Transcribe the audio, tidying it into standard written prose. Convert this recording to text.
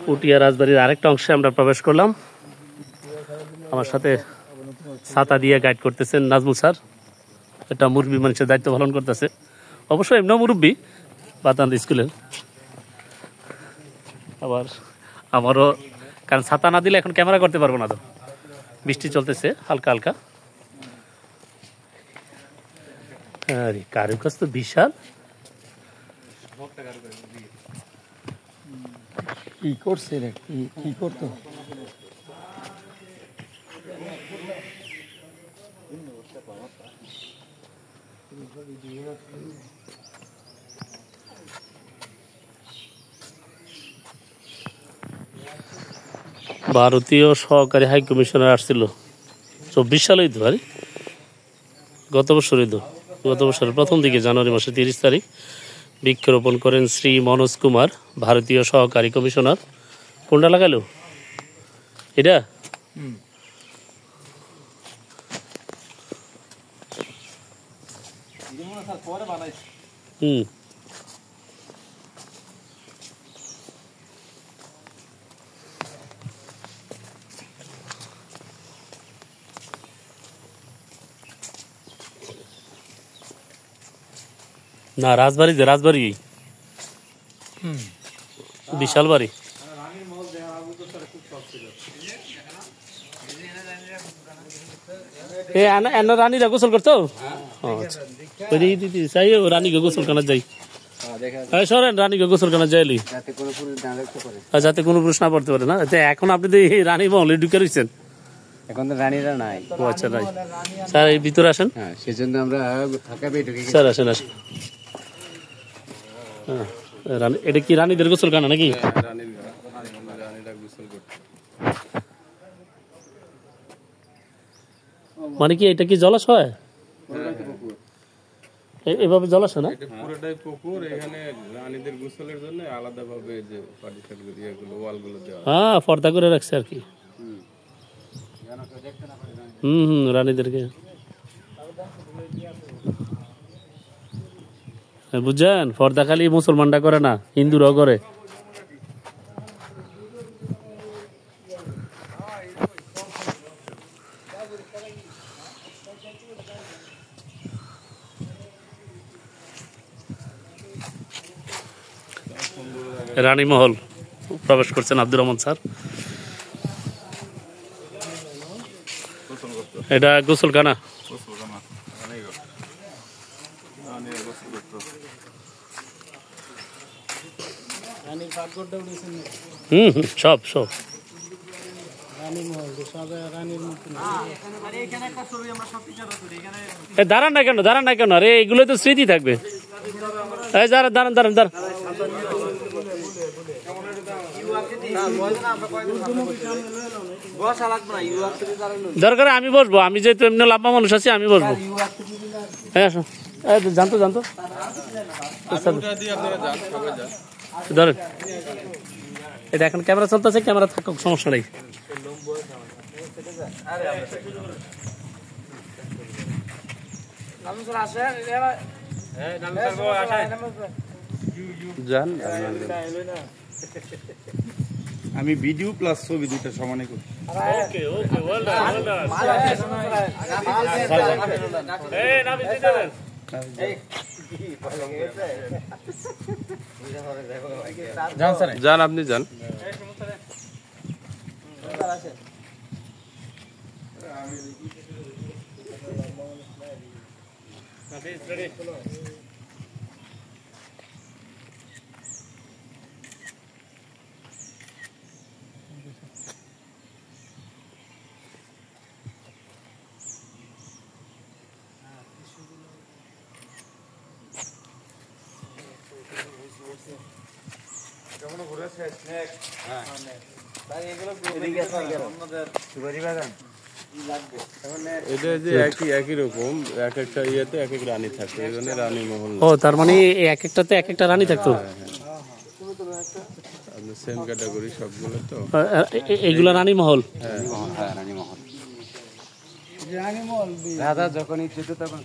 পুটিয়া রাজবাড়ির আরেকটা অংশে আমরা প্রবেশ করলাম। আমার সাথে ছাতা দিয়ে গাইড করতেছেন নাজমুল স্যার। এটা মুরব্বী মানুষের দায়িত্ব পালন করতেছে, অবশ্যই এমনিও মুরব্বী বাতান স্কুলের। আবার আমারও, কারণ ছাতা না দিলে এখন ক্যামেরা করতে পারবো না, তো বৃষ্টি চলতেছে হালকা হালকা। আরে কারুকাজ তো বিশাল। কি করছে রে, কি করতো? ভারতীয় সহকারী হাই কমিশনার আসছিল 24 সালেই তো, আরে গত বছরের প্রথম দিকে জানুয়ারি মাসের 30 তারিখ বৃক্ষরোপণ করেন শ্রী মনোজ কুমার, ভারতীয় সহকারী কমিশনার। কোনটা লাগালো এটা? না, রাজবাড়ি বিশাল বাড়ি। রানীরা গোসল করতো, রানীকে গোসল কানা যাই, সরেন রানীকে গোসল কানা যাইলি যাতে কোনো পুরুষ না পড়তে পারে না। এখন আপনি তো এই রানী মহলে ঢুকে রয়েছেন, এখন তো রানীরা নাই। ও আচ্ছা, নাই স্যার, এই ভিতরে আসেন। হ্যাঁ, সেজন্য আমরা স্যার আসেন। এটা কি রানীদের গোসল খানা নাকি? মানে কি এটা কি জলাশয়? এভাবে জলাশয় না, পুরোটাই পুকুর। এখানে রানীদের গোসলের জন্য আলাদাভাবে যে হ্যাঁ পর্দা করে রাখছে আর কি। রানীদেরকে বুঝছেন, পর্দা খালি মুসলমানরা করে না, হিন্দুরাও করে। রানীমহল প্রবেশ করছেন আব্দুর রহমান স্যার। এটা গোসলখানা। সব দাঁড়ান না কেন আরে এগুলো তো স্মৃতি থাকবে। দাঁড়ান দরকার আমি বসবো, আমি যেহেতু এমনি লাম্বা মানুষ আছি আমি বসবো। হ্যাঁ জানতো ধরেন, এটা এখন ক্যামেরা চলতেছে, ক্যামেরা থাকুক সমস্যা নেই। আমি ভিডিও প্লাস ছবি দুইটা সমানে করি। যান আপনি যান। এটা যে একই রকম, এক একটা ইয়েতে এক এক রানী থাকে, এই জন্য রানী মহল। ও তার মানে এক একটাতে এক একটা রানী থাকতো। সেম ক্যাটাগরি সবগুলো তো, এইগুলো রানী মহল। রানী মহল রাজা যখন ইচ্ছে তখন